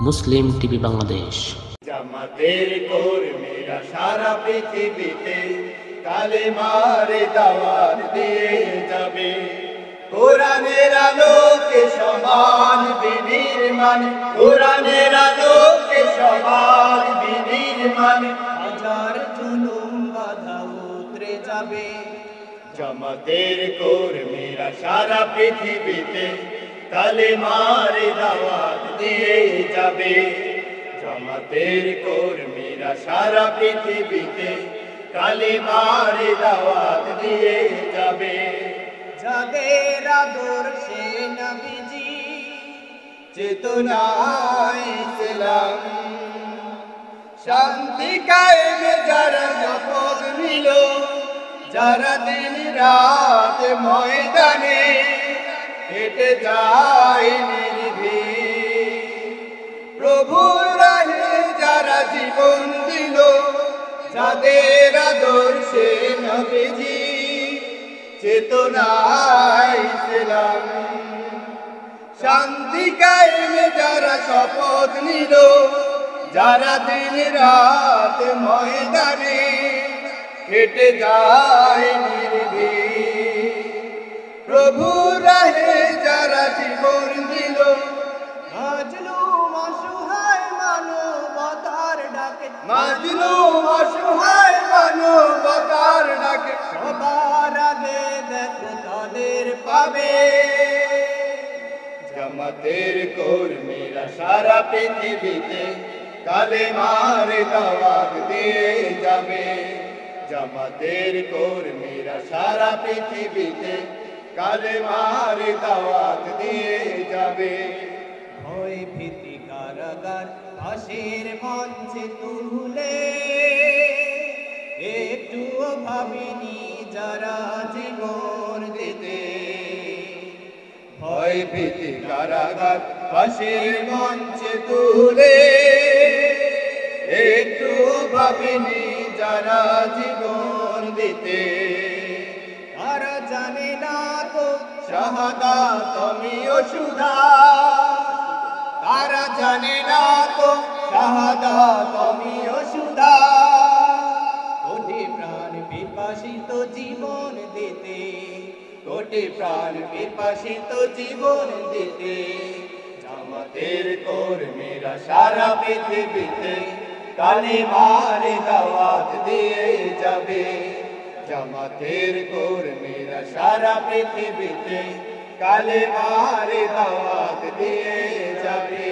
মুসলিম TV Bangladesh. জামাতের কর্মীরা সারা পৃথিবীতে কালেমার দাওয়াত দিয়ে যাবে। কোরআনের আলোকে সমান বিনির্মাণ, কোরআনের আলোকে সমান বিনির্মাণ, হাজার জুলুম বাধা উতরে যাবে। জামাতের কর্মীরা সারা পৃথিবীতে কালেমার দাওয়াত দিয়ে যাবে। জামাতের কর্মীরা সারা পৃথিবীতে কালেমার দাওয়াত দিয়ে যাবে। যাদের আদর্শে নবীজি চেতনায় ইসলাম, শান্তি কায়েমে যারা শপথ নিল, যারা দিন রাত ময়দানে হেঁটে যায় নির্ভীক, প্রভুর রাহে যারা জীবন দিল, যাদের আদর্শে নবীজি চেতনায় ইসলাম, শান্তি কায়েমে যারা শপথ নিল, যারা দিন রাত ময়দানে হেঁটে যায় নির্ভীক, প্রভুর রাহে যারা জীবন দিল, মাজলুম অসহায় মানবতার ডাকে, মাজলুম অসহায় মানবতার ডাকে, সবার আগে দেখো তাদের পাবে। জামাতের কর্মীরা সারা পৃথিবীতে কালেমার দাওয়াত দিয়ে যাবে। জামাতের কর্মীরা সারা পৃথিবীতে কালেমার দাওয়াত দিয়ে যাবে। ভয় ভীতি কারাগার ফাঁসির মঞ্চে তুলে, একটুও ভাবিনি যারা জীবন দিতে। ভয় ভীতি কারাগার ফাঁসির মঞ্চে তুলে, একটুও ভাবিনি যারা জীবন দিতে। তারা জানে না তো শাহাদাত আমিও সুধা, তারা জানে না তো শাহাদাত আমিও সুধা। কোটি প্রাণ বিপাসিত জীবন দিতে, কোটি প্রাণ বিপাসিত জীবন দিতে। জামাতের কর্মীরা সারা পৃথিবীতে কালেমার দাওয়াত দিয়ে যাবে। জামাতের কর্মীরা সারা পৃথিবীতে কালেমার দাওয়াত দিয়ে যাবে।